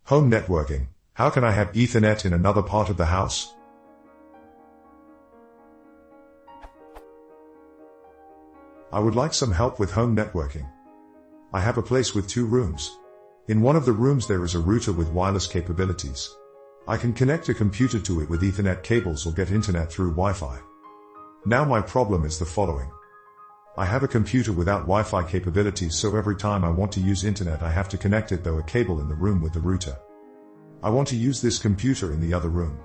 Home networking. How can I have Ethernet in another part of the house? I would like some help with home networking. I have a place with 2 rooms. In one of the rooms there is a router with wireless capabilities. I can connect a computer to it with Ethernet cables or get internet through Wi-Fi. Now my problem is the following. I have a computer without Wi-Fi capabilities, so every time I want to use internet I have to connect it through a cable in the room with the router. I want to use this computer in the other room.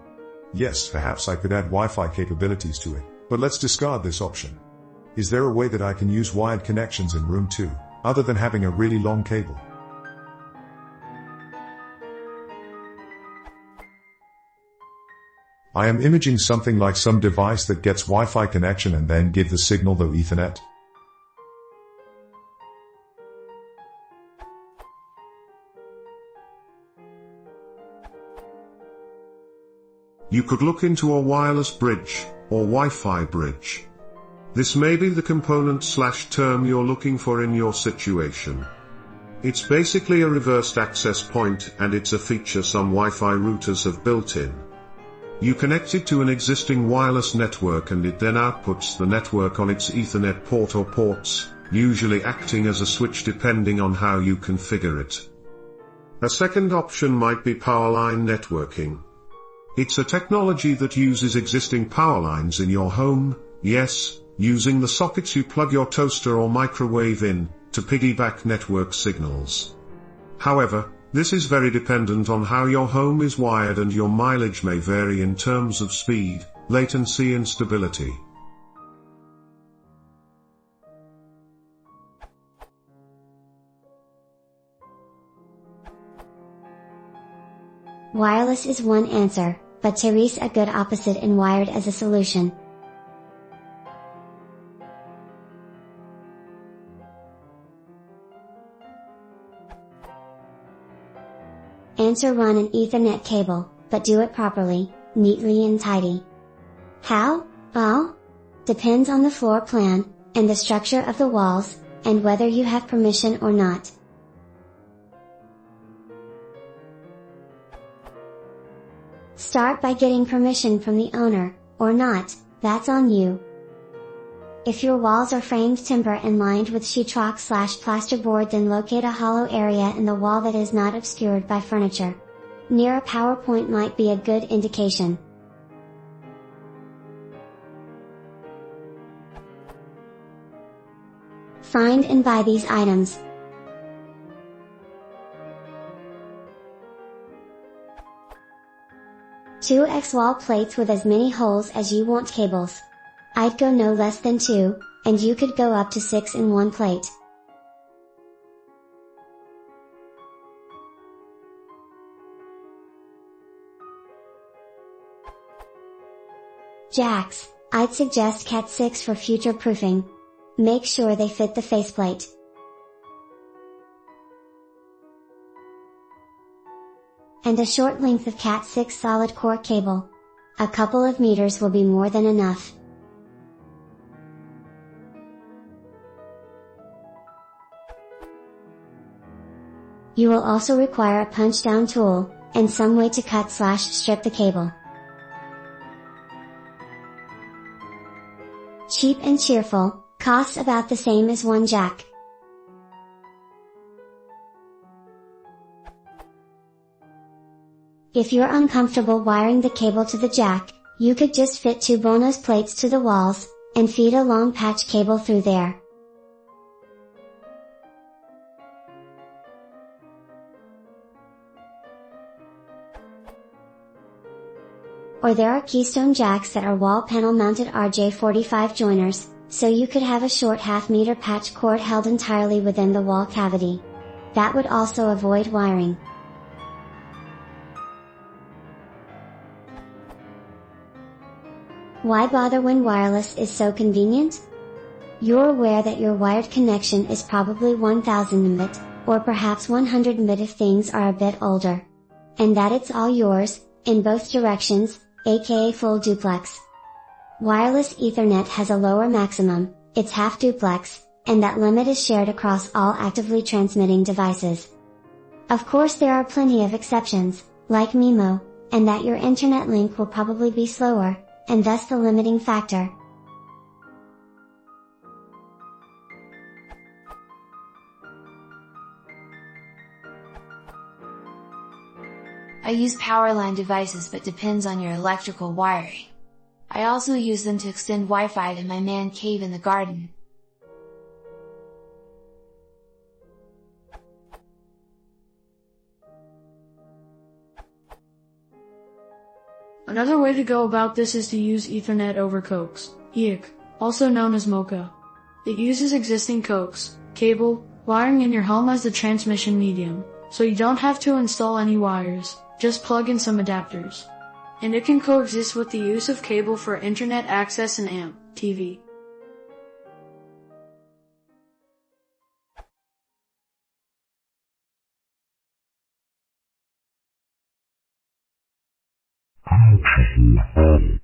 Yes, perhaps I could add Wi-Fi capabilities to it, but let's discard this option. Is there a way that I can use wired connections in room 2, other than having a really long cable? I am imaging something like some device that gets Wi-Fi connection and then give the signal through Ethernet. You could look into a wireless bridge, or Wi-Fi bridge. This may be the component/term you're looking for in your situation. It's basically a reversed access point, and it's a feature some Wi-Fi routers have built in. You connect it to an existing wireless network and it then outputs the network on its Ethernet port or ports, usually acting as a switch depending on how you configure it. A second option might be power line networking. It's a technology that uses existing power lines in your home, yes, using the sockets you plug your toaster or microwave in, to piggyback network signals. However, this is very dependent on how your home is wired and your mileage may vary in terms of speed, latency and stability. Wireless is one answer, but Therese a good opposite in wired as a solution. Answer: run an Ethernet cable, but do it properly, neatly and tidy. How? Well, depends on the floor plan, and the structure of the walls, and whether you have permission or not. Start by getting permission from the owner, or not, that's on you. If your walls are framed timber and lined with sheetrock/plasterboard, then locate a hollow area in the wall that is not obscured by furniture. Near a power point might be a good indication. Find and buy these items. Two X-wall plates with as many holes as you want cables. I'd go no less than 2, and you could go up to 6 in one plate. Jacks, I'd suggest Cat 6 for future proofing. Make sure they fit the faceplate. And a short length of Cat 6 solid core cable. A couple of meters will be more than enough. You will also require a punch-down tool, and some way to cut/strip the cable. Cheap and cheerful, costs about the same as one jack. If you're uncomfortable wiring the cable to the jack, you could just fit 2 bonus plates to the walls, and feed a long patch cable through there. Or there are keystone jacks that are wall panel mounted RJ45 joiners, so you could have a short half-meter patch cord held entirely within the wall cavity. That would also avoid wiring. Why bother when wireless is so convenient? You're aware that your wired connection is probably 1000 Mbit, or perhaps 100 Mbit if things are a bit older. And that it's all yours, in both directions, aka full duplex. Wireless Ethernet has a lower maximum, it's half duplex, and that limit is shared across all actively transmitting devices. Of course there are plenty of exceptions, like MIMO, and that your internet link will probably be slower, and thus the limiting factor. I use powerline devices but depends on your electrical wiring. I also use them to extend Wi-Fi to my man cave in the garden. Another way to go about this is to use Ethernet over coax, EIC, also known as MoCA. It uses existing coax, cable, wiring in your home as the transmission medium, so you don't have to install any wires, just plug in some adapters. And it can coexist with the use of cable for internet access and AM, TV. How to